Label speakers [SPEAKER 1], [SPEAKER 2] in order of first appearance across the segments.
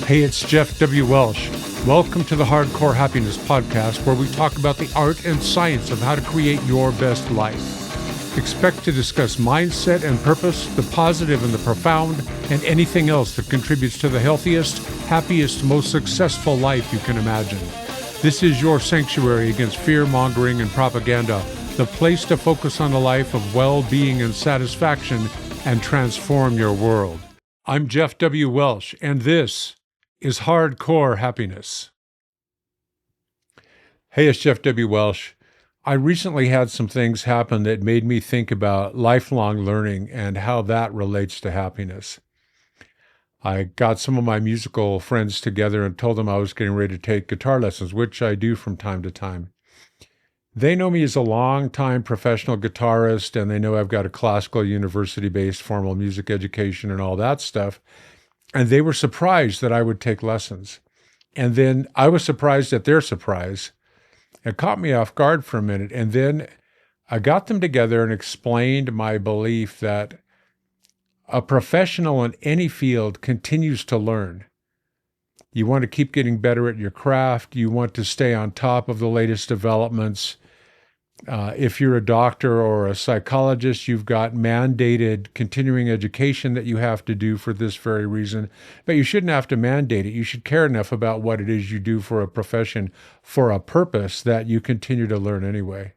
[SPEAKER 1] Hey, it's Jeff W Welsh. Welcome to the Hardcore Happiness Podcast, where we talk about the art and science of how to create your best life. Expect to discuss mindset and purpose, the positive and the profound, and anything else that contributes to the healthiest, happiest, most successful life you can imagine. This is your sanctuary against fear-mongering and propaganda, the place to focus on a life of well-being and satisfaction and transform your world. I'm Jeff W Welsh, and this is Hardcore Happiness. Hey, it's Jeff W Welsh. I recently had some things happen that made me think about lifelong learning and how that relates to happiness. I got some of my musical friends together and told them I was getting ready to take guitar lessons, which I do from time to time. They know me as a long-time professional guitarist, and they know I've got a classical university-based formal music education and all that stuff. And they were surprised that I would take lessons. And then I was surprised at their surprise. It caught me off guard for a minute. And then I got them together and explained my belief that a professional in any field continues to learn. You want to keep getting better at your craft. You want to stay on top of the latest developments. If you're a doctor or a psychologist, you've got mandated continuing education that you have to do for this very reason. But you shouldn't have to mandate it. You should care enough about what it is you do for a profession for a purpose that you continue to learn anyway.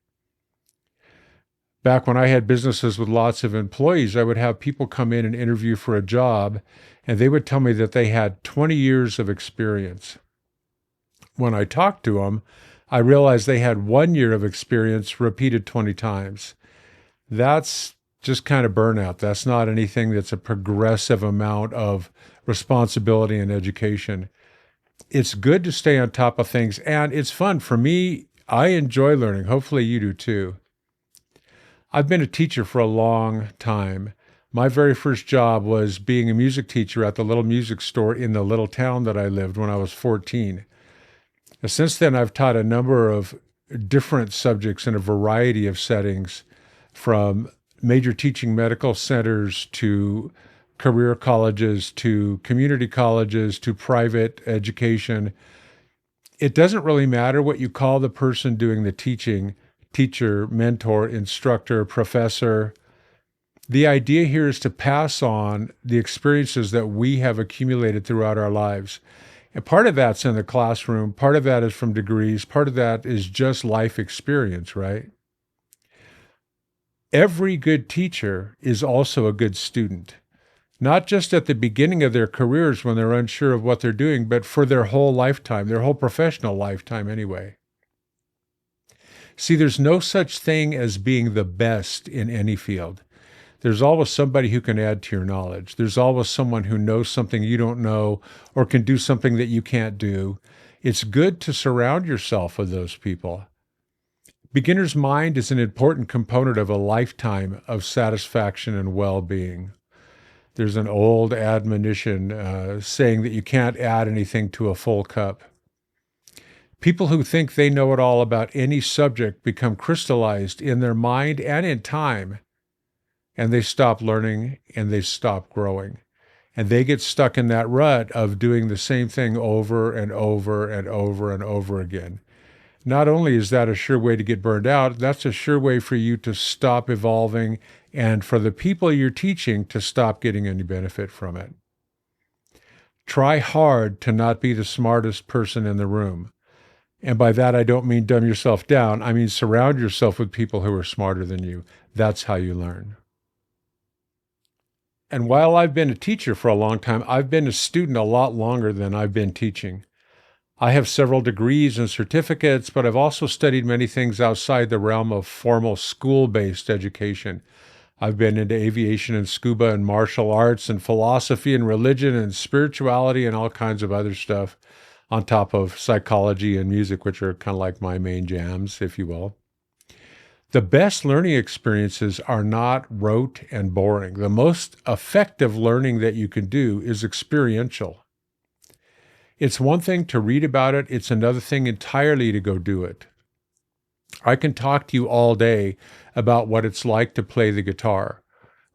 [SPEAKER 1] Back when I had businesses with lots of employees, I would have people come in and interview for a job, and they would tell me that they had 20 years of experience. When I talked to them, I realized they had 1 year of experience repeated 20 times. That's just kind of burnout. That's not anything that's a progressive amount of responsibility and education. It's good to stay on top of things, and it's fun. For me, I enjoy learning. Hopefully you do too. I've been a teacher for a long time. My very first job was being a music teacher at the little music store in the little town that I lived when I was 14. Since then, I've taught a number of different subjects in a variety of settings, from major teaching medical centers to career colleges to community colleges to private education. It doesn't really matter what you call the person doing the teaching, teacher, mentor, instructor, professor. The idea here is to pass on the experiences that we have accumulated throughout our lives. And part of that's in the classroom, part of that is from degrees, part of that is just life experience, right? Every good teacher is also a good student, not just at the beginning of their careers when they're unsure of what they're doing, but for their whole lifetime, their whole professional lifetime anyway. See, there's no such thing as being the best in any field. There's always somebody who can add to your knowledge. There's always someone who knows something you don't know or can do something that you can't do. It's good to surround yourself with those people. Beginner's mind is an important component of a lifetime of satisfaction and well-being. There's an old admonition saying that you can't add anything to a full cup. People who think they know it all about any subject become crystallized in their mind and in time, and they stop learning and they stop growing. And they get stuck in that rut of doing the same thing over and over and over and over again. Not only is that a sure way to get burned out, that's a sure way for you to stop evolving and for the people you're teaching to stop getting any benefit from it. Try hard to not be the smartest person in the room. And by that, I don't mean dumb yourself down. I mean surround yourself with people who are smarter than you. That's how you learn. And while I've been a teacher for a long time, I've been a student a lot longer than I've been teaching. I have several degrees and certificates, but I've also studied many things outside the realm of formal school-based education. I've been into aviation and scuba and martial arts and philosophy and religion and spirituality and all kinds of other stuff, on top of psychology and music, which are kind of like my main jams, if you will. The best learning experiences are not rote and boring. The most effective learning that you can do is experiential. It's one thing to read about it. It's another thing entirely to go do it. I can talk to you all day about what it's like to play the guitar,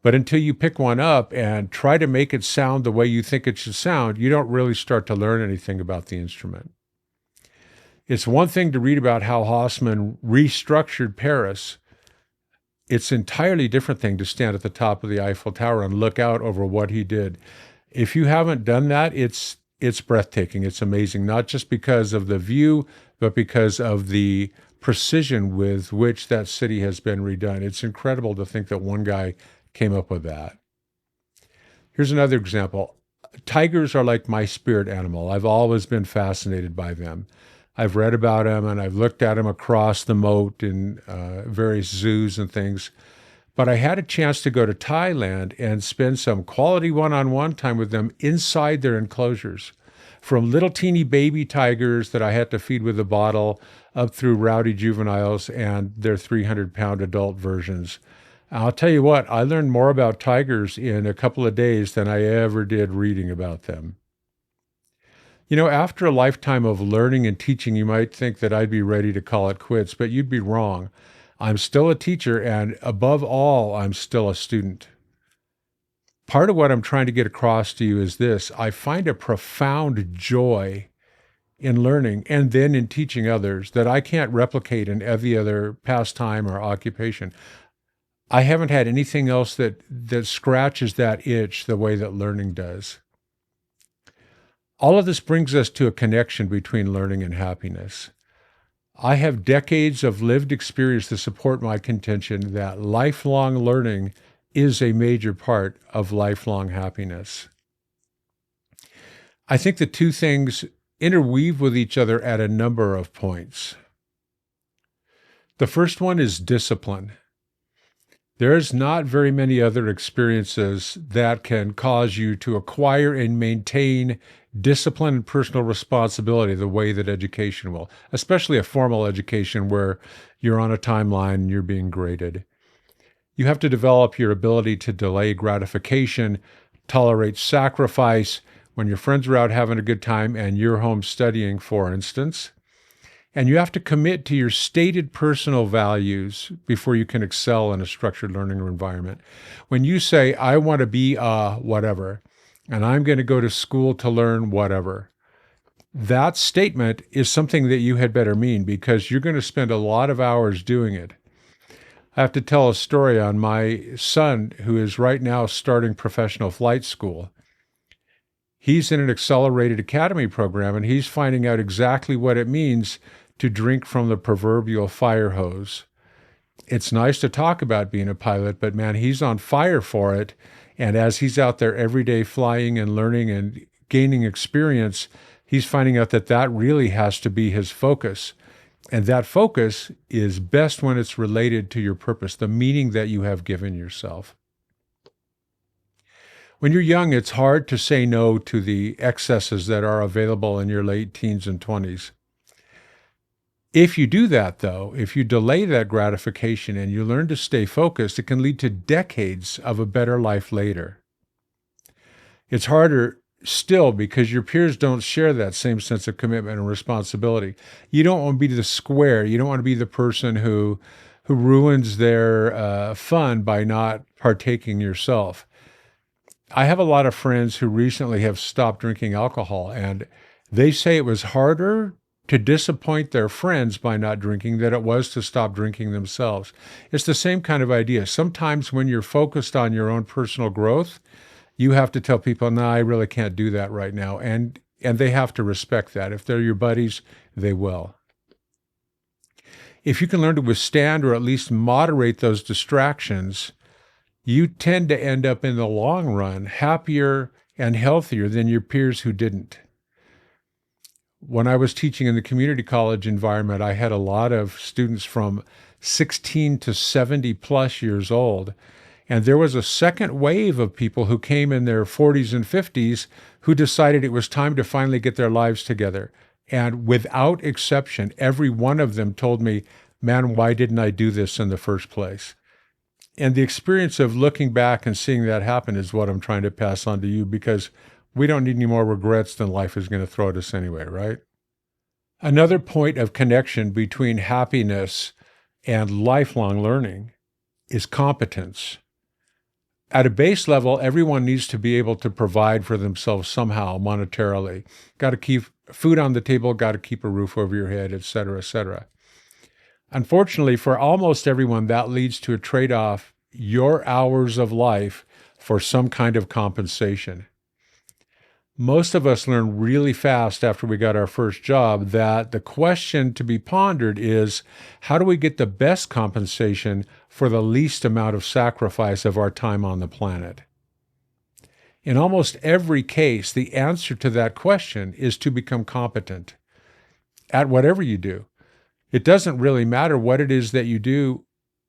[SPEAKER 1] But until you pick one up and try to make it sound the way you think it should sound, you don't really start to learn anything about the instrument. It's one thing to read about how Haussmann restructured Paris. It's an entirely different thing to stand at the top of the Eiffel Tower and look out over what he did. If you haven't done that, it's breathtaking. It's amazing, not just because of the view, but because of the precision with which that city has been redone. It's incredible to think that one guy came up with that. Here's another example. Tigers are like my spirit animal. I've always been fascinated by them. I've read about them and I've looked at them across the moat in various zoos and things. But I had a chance to go to Thailand and spend some quality one-on-one time with them inside their enclosures. From little teeny baby tigers that I had to feed with a bottle up through rowdy juveniles and their 300-pound adult versions. I'll tell you what, I learned more about tigers in a couple of days than I ever did reading about them. You know, after a lifetime of learning and teaching, you might think that I'd be ready to call it quits, but you'd be wrong. I'm still a teacher, and above all, I'm still a student. Part of what I'm trying to get across to you is this. I find a profound joy in learning and then in teaching others that I can't replicate in every other pastime or occupation. I haven't had anything else that scratches that itch the way that learning does. All of this brings us to a connection between learning and happiness. I have decades of lived experience to support my contention that lifelong learning is a major part of lifelong happiness. I think the two things interweave with each other at a number of points. The first one is discipline. There's not very many other experiences that can cause you to acquire and maintain discipline and personal responsibility the way that education will, especially a formal education where you're on a timeline and you're being graded. You have to develop your ability to delay gratification, tolerate sacrifice when your friends are out having a good time and you're home studying, for instance. And you have to commit to your stated personal values before you can excel in a structured learning environment. When you say, I want to be a whatever, and I'm going to go to school to learn whatever, that statement is something that you had better mean because you're going to spend a lot of hours doing it. I have to tell a story on my son who is right now starting professional flight school. He's in an accelerated academy program, and he's finding out exactly what it means to drink from the proverbial fire hose. It's nice to talk about being a pilot, but man, he's on fire for it. And as he's out there every day flying and learning and gaining experience, he's finding out that that really has to be his focus. And that focus is best when it's related to your purpose, the meaning that you have given yourself. When you're young, it's hard to say no to the excesses that are available in your late teens and 20s. If you do that, though, if you delay that gratification and you learn to stay focused, it can lead to decades of a better life later. It's harder still because your peers don't share that same sense of commitment and responsibility. You don't want to be the square. You don't want to be the person who ruins their fun by not partaking yourself. I have a lot of friends who recently have stopped drinking alcohol, and they say it was harder to disappoint their friends by not drinking than it was to stop drinking themselves. It's the same kind of idea. Sometimes when you're focused on your own personal growth, you have to tell people, no, I really can't do that right now. And they have to respect that. If they're your buddies, they will. If you can learn to withstand or at least moderate those distractions, you tend to end up in the long run happier and healthier than your peers who didn't. When I was teaching in the community college environment, I had a lot of students from 16 to 70 plus years old. And there was a second wave of people who came in their 40s and 50s who decided it was time to finally get their lives together. And without exception, every one of them told me, man, why didn't I do this in the first place? And the experience of looking back and seeing that happen is what I'm trying to pass on to you, because we don't need any more regrets than life is going to throw at us anyway, right? Another point of connection between happiness and lifelong learning is competence. At a base level, everyone needs to be able to provide for themselves somehow monetarily. Got to keep food on the table, got to keep a roof over your head, et cetera, et cetera. Unfortunately, for almost everyone, that leads to a trade-off, your hours of life for some kind of compensation. Most of us learn really fast after we got our first job that the question to be pondered is, how do we get the best compensation for the least amount of sacrifice of our time on the planet? In almost every case, the answer to that question is to become competent at whatever you do. It doesn't really matter what it is that you do,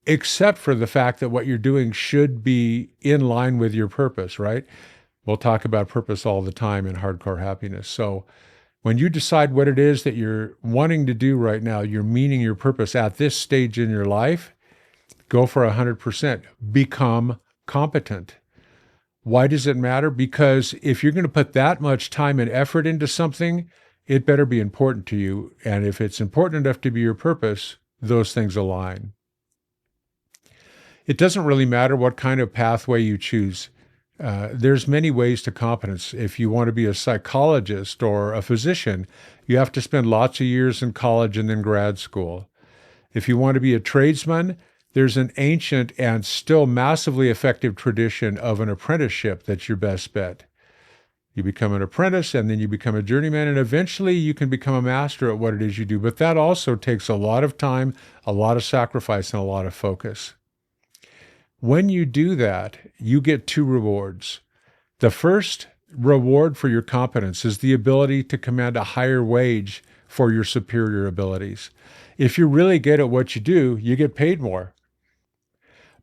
[SPEAKER 1] except for the fact that what you're doing should be in line with your purpose, right? We'll talk about purpose all the time in Hardcore Happiness. So when you decide what it is that you're wanting to do right now, your meaning, your purpose at this stage in your life, go for 100%. Become competent. Why does it matter? Because if you're going to put that much time and effort into something, it better be important to you. And if it's important enough to be your purpose, those things align. It doesn't really matter what kind of pathway you choose. There's many ways to competence. If you want to be a psychologist or a physician, you have to spend lots of years in college and then grad school. If you want to be a tradesman, there's an ancient and still massively effective tradition of an apprenticeship that's your best bet. You become an apprentice, and then you become a journeyman, and eventually you can become a master at what it is you do. But that also takes a lot of time, a lot of sacrifice, and a lot of focus. When you do that, you get two rewards. The first reward for your competence is the ability to command a higher wage for your superior abilities. If you're really good at what you do, you get paid more.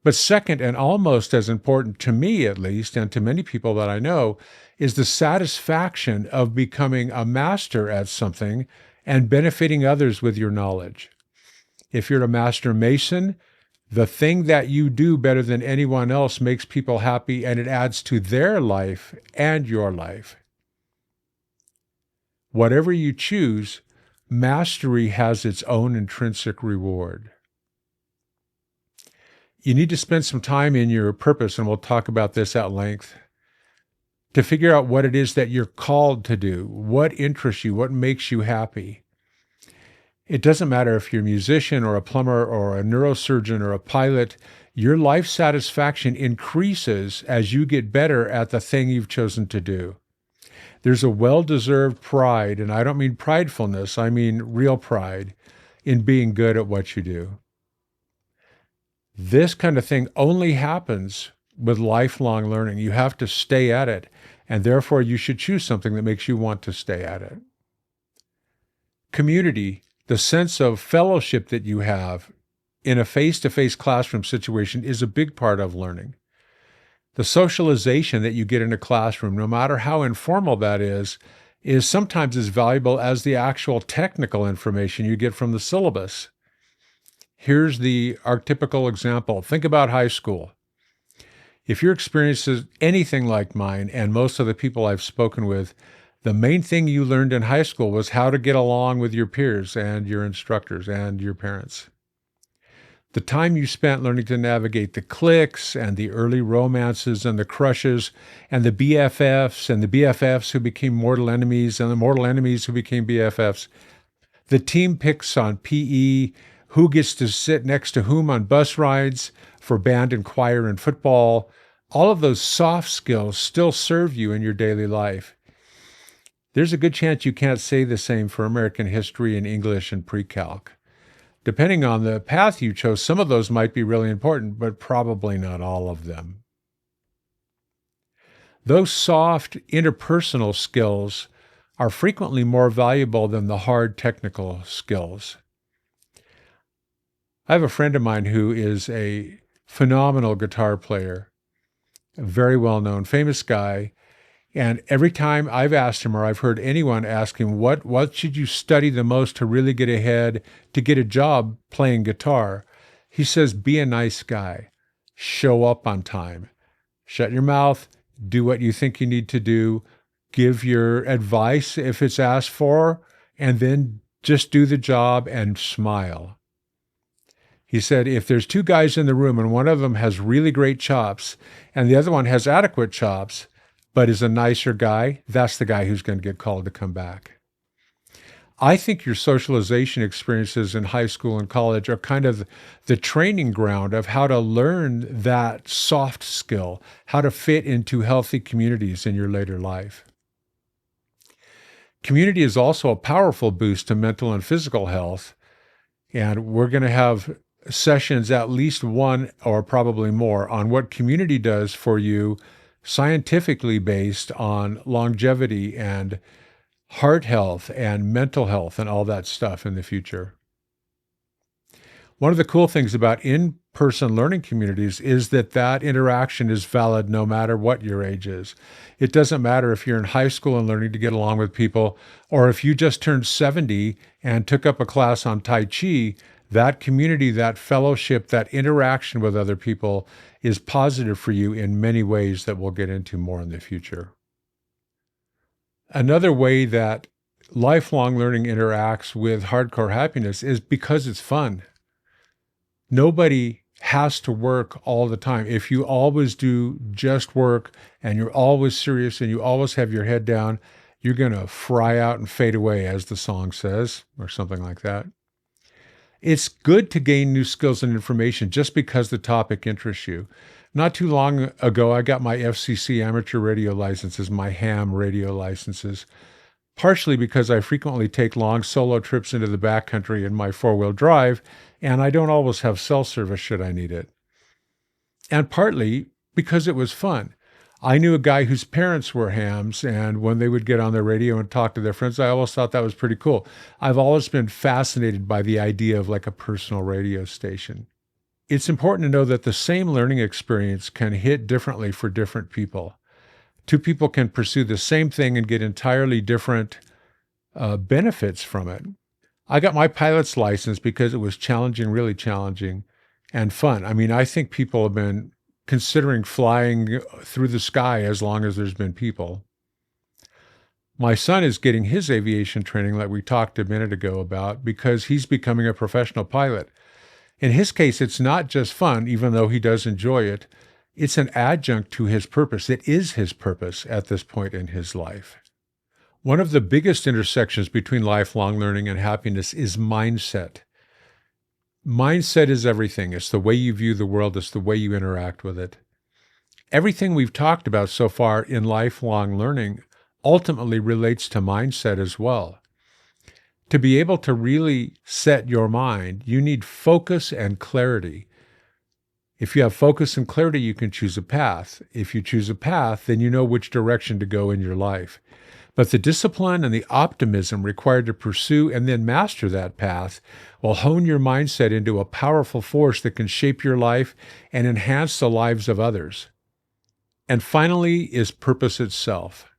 [SPEAKER 1] But second, and almost as important to me at least, and to many people that I know, is the satisfaction of becoming a master at something and benefiting others with your knowledge. If you're a master mason, the thing that you do better than anyone else makes people happy, and it adds to their life and your life. Whatever you choose, mastery has its own intrinsic reward. You need to spend some time in your purpose, and we'll talk about this at length, to figure out what it is that you're called to do, what interests you, what makes you happy. It doesn't matter if you're a musician or a plumber or a neurosurgeon or a pilot, your life satisfaction increases as you get better at the thing you've chosen to do. There's a well-deserved pride, and I don't mean pridefulness, I mean real pride in being good at what you do. This kind of thing only happens with lifelong learning. You have to stay at it, and therefore you should choose something that makes you want to stay at it. Community, the sense of fellowship that you have in a face-to-face classroom situation, is a big part of learning. The socialization that you get in a classroom, no matter how informal that is sometimes as valuable as the actual technical information you get from the syllabus. Here's the archetypical example. Think about high school. If your experience is anything like mine and most of the people I've spoken with, the main thing you learned in high school was how to get along with your peers and your instructors and your parents. The time you spent learning to navigate the cliques and the early romances and the crushes and the BFFs and the BFFs who became mortal enemies and the mortal enemies who became BFFs. The team picks on PE, who gets to sit next to whom on bus rides for band and choir and football. All of those soft skills still serve you in your daily life. There's a good chance you can't say the same for American history and English and pre-calc. Depending on the path you chose, some of those might be really important, but probably not all of them. Those soft interpersonal skills are frequently more valuable than the hard technical skills. I have a friend of mine who is a phenomenal guitar player, a very well-known, famous guy. And every time I've asked him or I've heard anyone ask him, what should you study the most to really get ahead, to get a job playing guitar? He says, be a nice guy. Show up on time. Shut your mouth. Do what you think you need to do. Give your advice if it's asked for, and then just do the job and smile. He said, if there's two guys in the room and one of them has really great chops and the other one has adequate chops, but is a nicer guy, that's the guy who's going to get called to come back. I think your socialization experiences in high school and college are kind of the training ground of how to learn that soft skill, how to fit into healthy communities in your later life. Community is also a powerful boost to mental and physical health, and we're going to have sessions, at least one or probably more, on what community does for you, scientifically based on longevity and heart health and mental health and all that stuff in the future. One of the cool things about in-person learning communities is that interaction is valid no matter what your age is. It doesn't matter if you're in high school and learning to get along with people, or if you just turned 70 and took up a class on Tai Chi. That community, that fellowship, that interaction with other people is positive for you in many ways that we'll get into more in the future. Another way that lifelong learning interacts with hardcore happiness is because it's fun. Nobody has to work all the time. If you always do just work and you're always serious and you always have your head down, you're going to fry out and fade away, as the song says, or something like that. It's good to gain new skills and information just because the topic interests you. Not too long ago, I got my FCC amateur radio licenses, my ham radio licenses, partially because I frequently take long solo trips into the backcountry in my four-wheel drive, and I don't always have cell service should I need it. And partly because it was fun. I knew a guy whose parents were hams, and when they would get on the radio and talk to their friends, I always thought that was pretty cool. I've always been fascinated by the idea of like a personal radio station. It's important to know that the same learning experience can hit differently for different people. Two people can pursue the same thing and get entirely different benefits from it. I got my pilot's license because it was challenging, really challenging, and fun. I mean, I think people have been considering flying through the sky as long as there's been people. My son is getting his aviation training, like we talked a minute ago about, because he's becoming a professional pilot. In his case, it's not just fun, even though he does enjoy it. It's an adjunct to his purpose. It is his purpose at this point in his life. One of the biggest intersections between lifelong learning and happiness is mindset. Mindset is everything. It's the way you view the world. It's the way you interact with it. Everything we've talked about so far in lifelong learning ultimately relates to mindset as well. To be able to really set your mind, you need focus and clarity. If you have focus and clarity, you can choose a path. If you choose a path, then you know which direction to go in your life. But the discipline and the optimism required to pursue and then master that path will hone your mindset into a powerful force that can shape your life and enhance the lives of others. And finally is purpose itself.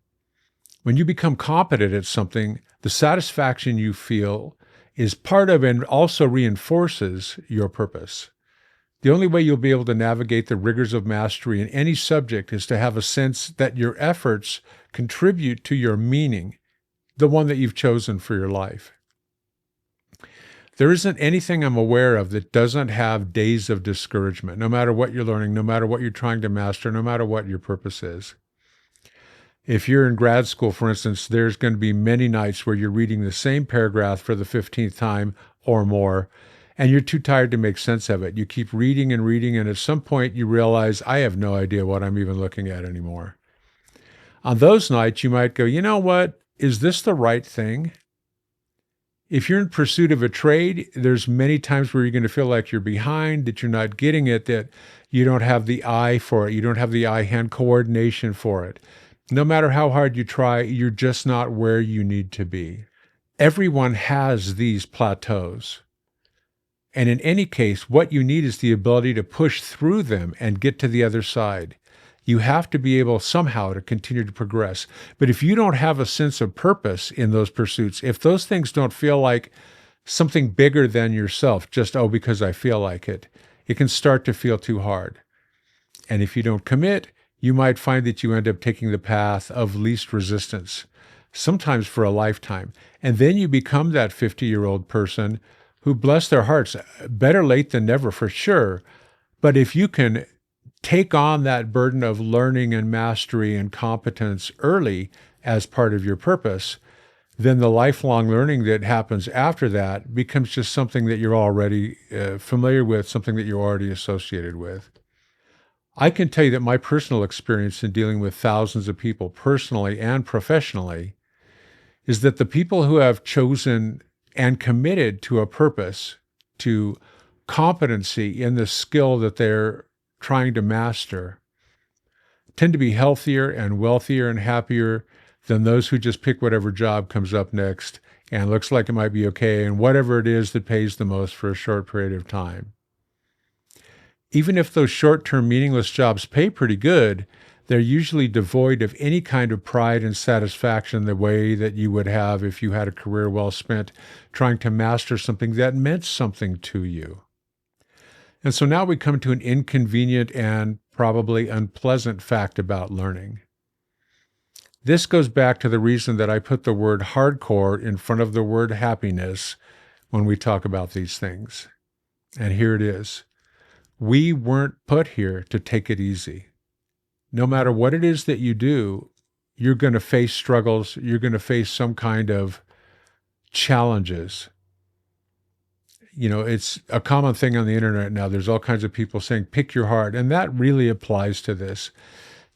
[SPEAKER 1] When you become competent at something, the satisfaction you feel is part of and also reinforces your purpose. The only way you'll be able to navigate the rigors of mastery in any subject is to have a sense that your efforts contribute to your meaning, the one that you've chosen for your life. There isn't anything I'm aware of that doesn't have days of discouragement, no matter what you're learning, no matter what you're trying to master, no matter what your purpose is. If you're in grad school, for instance, there's going to be many nights where you're reading the same paragraph for the 15th time or more, and you're too tired to make sense of it. You keep reading, and at some point you realize, I have no idea what I'm even looking at anymore. On those nights, you might go, you know what? Is this the right thing? If you're in pursuit of a trade, there's many times where you're going to feel like you're behind, that you're not getting it, that you don't have the eye for it. You don't have the eye-hand coordination for it. No matter how hard you try, you're just not where you need to be. Everyone has these plateaus. And in any case, what you need is the ability to push through them and get to the other side. You have to be able somehow to continue to progress. But if you don't have a sense of purpose in those pursuits, if those things don't feel like something bigger than yourself, just, because I feel like it can start to feel too hard. And if you don't commit, you might find that you end up taking the path of least resistance, sometimes for a lifetime. And then you become that 50-year-old person who, bless their hearts, better late than never for sure. But if you can take on that burden of learning and mastery and competence early as part of your purpose, then the lifelong learning that happens after that becomes just something that you're already familiar with, something that you're already associated with. I can tell you that my personal experience in dealing with thousands of people, personally and professionally, is that the people who have chosen and committed to a purpose, to competency in the skill that they're trying to master, tend to be healthier and wealthier and happier than those who just pick whatever job comes up next and looks like it might be okay and whatever it is that pays the most for a short period of time. Even if those short-term meaningless jobs pay pretty good, they're usually devoid of any kind of pride and satisfaction the way that you would have if you had a career well spent trying to master something that meant something to you. And so now we come to an inconvenient and probably unpleasant fact about learning. This goes back to the reason that I put the word hardcore in front of the word happiness when we talk about these things. And here it is. We weren't put here to take it easy. No matter what it is that you do, you're going to face struggles. You're going to face some kind of challenges. You know, it's a common thing on the internet now. There's all kinds of people saying, pick your heart. And that really applies to this.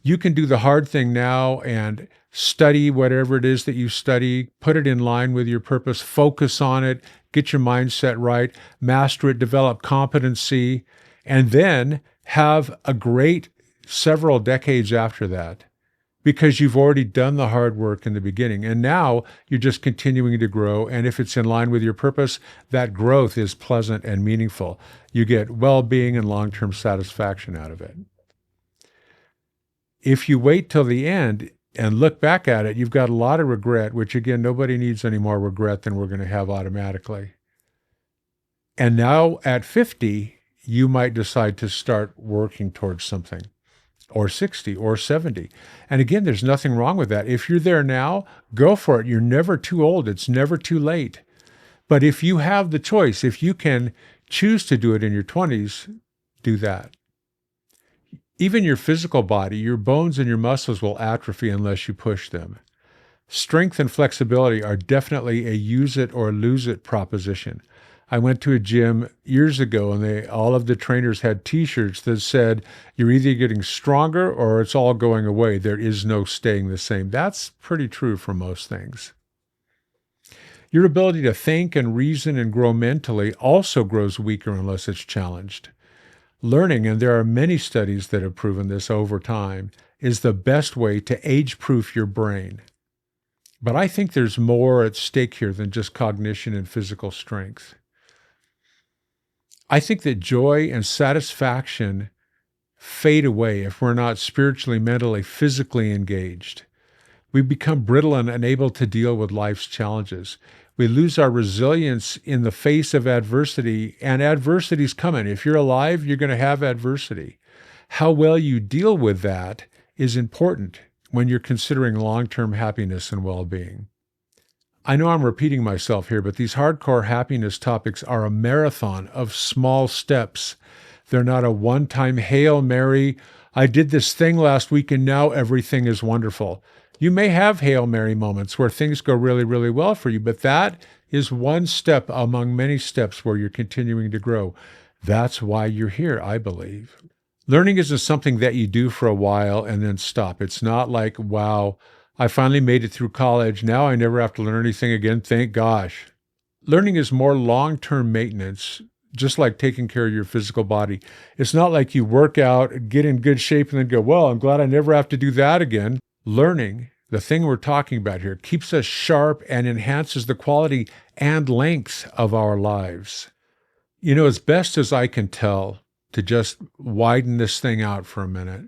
[SPEAKER 1] You can do the hard thing now and study whatever it is that you study, put it in line with your purpose, focus on it, get your mindset right, master it, develop competency, and then have a great several decades after that because you've already done the hard work in the beginning. And now you're just continuing to grow. And if it's in line with your purpose, that growth is pleasant and meaningful. You get well-being and long-term satisfaction out of it. If you wait till the end and look back at it, you've got a lot of regret, which again, nobody needs any more regret than we're going to have automatically. And now at 50, you might decide to start working towards something, or 60 or 70. And again, there's nothing wrong with that. If you're there now, go for it. You're never too old. It's never too late. But if you have the choice, if you can choose to do it in your 20s, do that. Even your physical body, your bones and your muscles will atrophy unless you push them. Strength and flexibility are definitely a use it or lose it proposition. I went to a gym years ago and all of the trainers had t-shirts that said, you're either getting stronger or it's all going away. There is no staying the same. That's pretty true for most things. Your ability to think and reason and grow mentally also grows weaker unless it's challenged. Learning, and there are many studies that have proven this over time, is the best way to age-proof your brain. But I think there's more at stake here than just cognition and physical strength. I think that joy and satisfaction fade away if we're not spiritually, mentally, physically engaged. We become brittle and unable to deal with life's challenges. We lose our resilience in the face of adversity, and adversity's coming. If you're alive, you're going to have adversity. How well you deal with that is important when you're considering long-term happiness and well-being. I know I'm repeating myself here, but these hardcore happiness topics are a marathon of small steps. They're not a one-time Hail Mary, I did this thing last week and now everything is wonderful. You may have Hail Mary moments where things go really, really well for you, but that is one step among many steps where you're continuing to grow. That's why you're here, I believe. Learning isn't something that you do for a while and then stop. It's not like, wow, I finally made it through college. Now I never have to learn anything again. Thank gosh. Learning is more long-term maintenance, just like taking care of your physical body. It's not like you work out, get in good shape, and then go, well, I'm glad I never have to do that again. Learning, the thing we're talking about here, keeps us sharp and enhances the quality and length of our lives. You know, as best as I can tell, to just widen this thing out for a minute,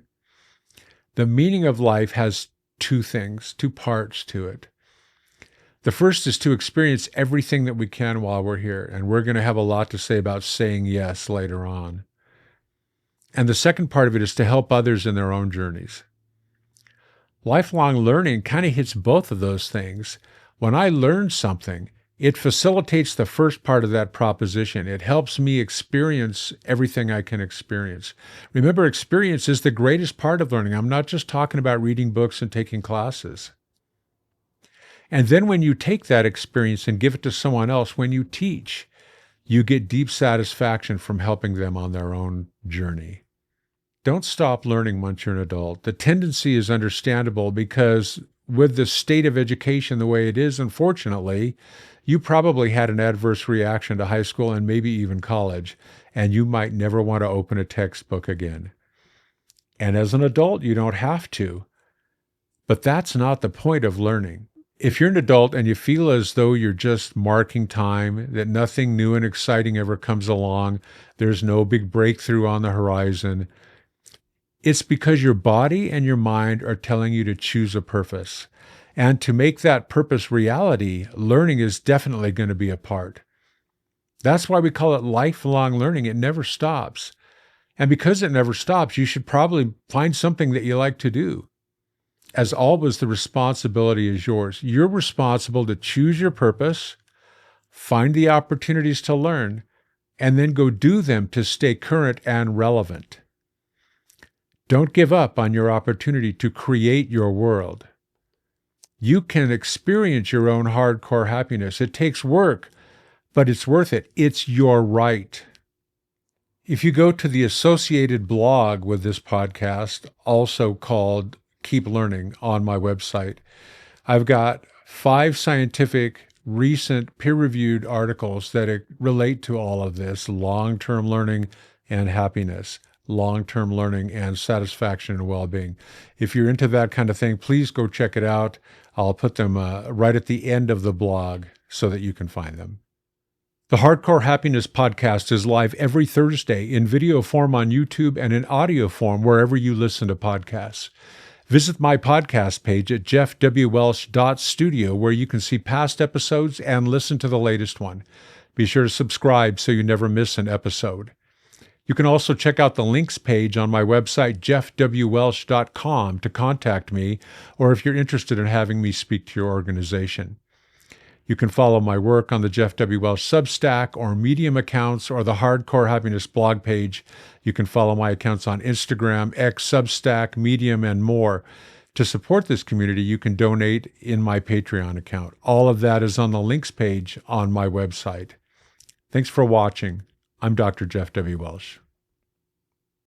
[SPEAKER 1] the meaning of life has two things, two parts to it. The first is to experience everything that we can while we're here, and we're going to have a lot to say about saying yes later on. And the second part of it is to help others in their own journeys. Lifelong learning kind of hits both of those things. When I learn something, It facilitates the first part of that proposition. It helps me experience everything I can experience. Remember, experience is the greatest part of learning. I'm not just talking about reading books and taking classes. And then when you take that experience and give it to someone else, when you teach, you get deep satisfaction from helping them on their own journey. Don't stop learning once you're an adult. The tendency is understandable because with the state of education the way it is, unfortunately, you probably had an adverse reaction to high school and maybe even college, and you might never want to open a textbook again. And as an adult, you don't have to. But that's not the point of learning. If you're an adult and you feel as though you're just marking time, that nothing new and exciting ever comes along, there's no big breakthrough on the horizon, it's because your body and your mind are telling you to choose a purpose. And to make that purpose reality, learning is definitely going to be a part. That's why we call it lifelong learning. It never stops. And because it never stops, you should probably find something that you like to do. As always, the responsibility is yours. You're responsible to choose your purpose, find the opportunities to learn, and then go do them to stay current and relevant. Don't give up on your opportunity to create your world. You can experience your own hardcore happiness. It takes work, but it's worth it. It's your right. If you go to the associated blog with this podcast, also called Keep Learning, on my website, I've got 5 scientific, recent, peer-reviewed articles that relate to all of this: long-term learning and happiness, long-term learning and satisfaction and well-being. If you're into that kind of thing, please go check it out. I'll put them right at the end of the blog so that you can find them. The Hardcore Happiness Podcast is live every Thursday in video form on YouTube and in audio form wherever you listen to podcasts. Visit my podcast page at jeffwwelsh.studio, where you can see past episodes and listen to the latest one. Be sure to subscribe so you never miss an episode. You can also check out the links page on my website, jeffwwelsh.com, to contact me, or if you're interested in having me speak to your organization. You can follow my work on the Jeff W Welsh Substack or Medium accounts or the Hardcore Happiness blog page. You can follow my accounts on Instagram, X, Substack, Medium, and more. To support this community, you can donate in my Patreon account. All of that is on the links page on my website. Thanks for watching. I'm Dr. Jeff W Welsh.